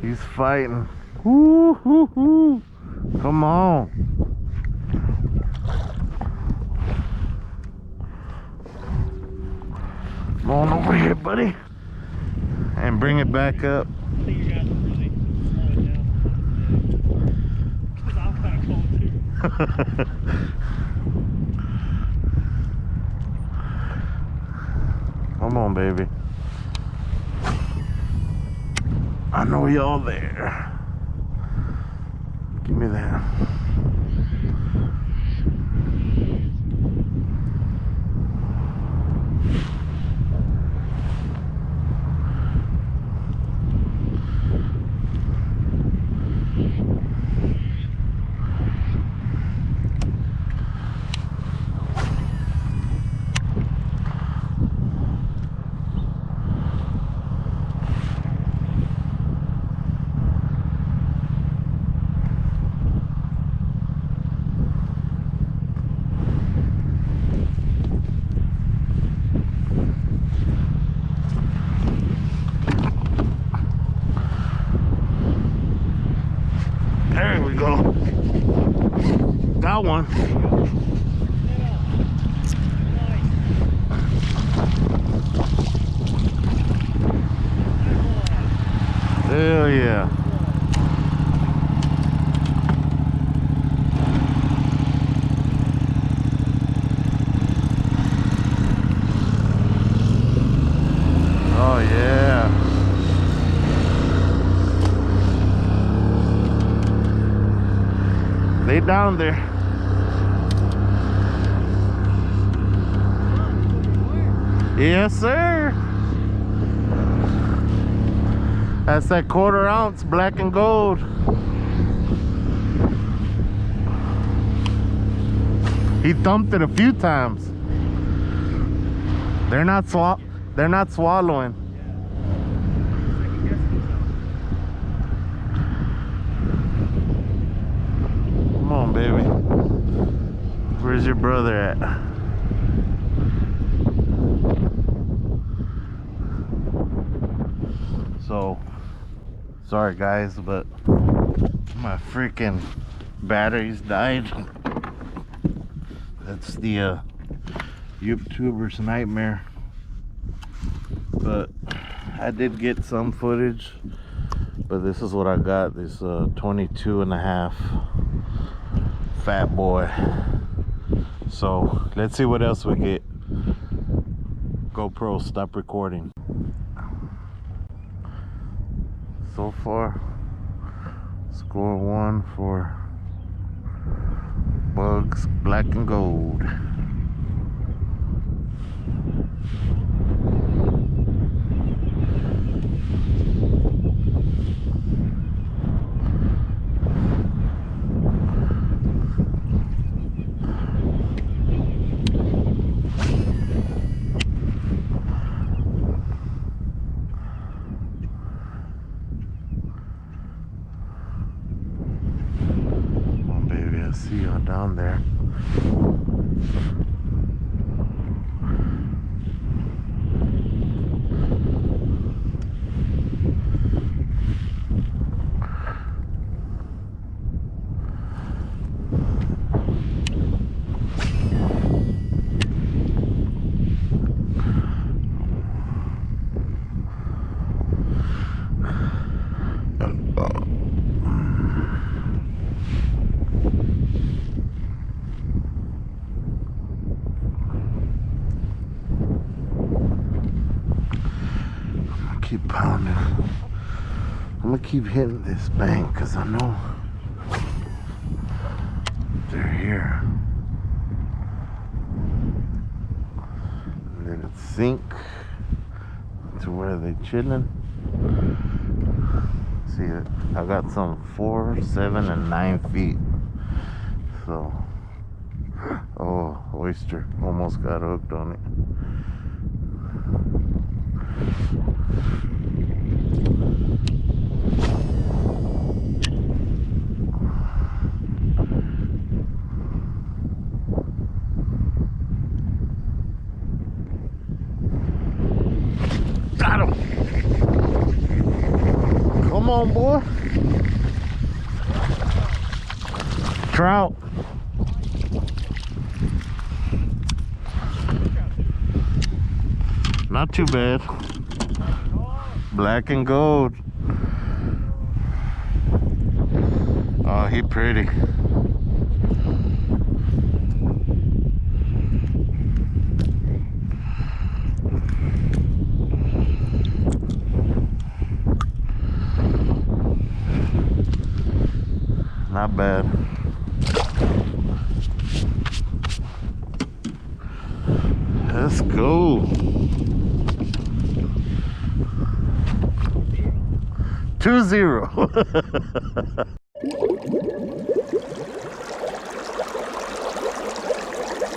He's fighting. Woo, woo, woo. Come on. Come on over here, buddy. And bring it back up. I think you guys are really slowing down because I'm back home too. Come on, baby. I know y'all there. Give me that. There we go. Got one. Hell yeah. Oh yeah. Lay down there. Yes, sir. That's that 1/4 ounce black and gold. He thumped it a few times. They're not swallowing. Come on, baby. Where's your brother at? So, sorry guys, but my freaking batteries died. That's the YouTuber's nightmare. But I did get some footage, but this is what I got. This 22.5 fat boy. So let's see what else we get. GoPro, stop recording. So far, score 1 for bugs, black and gold. See you down there. Keep pounding. I'm gonna keep hitting this bank because I know they're here. And then it sink to where they chilling. See it? I got some 4, 7, and 9 feet. So, oh, oyster almost got hooked on it. on, boy. Trout. Not too bad. Black and gold. Oh, he pretty. Not bad. Let's go. 2-0.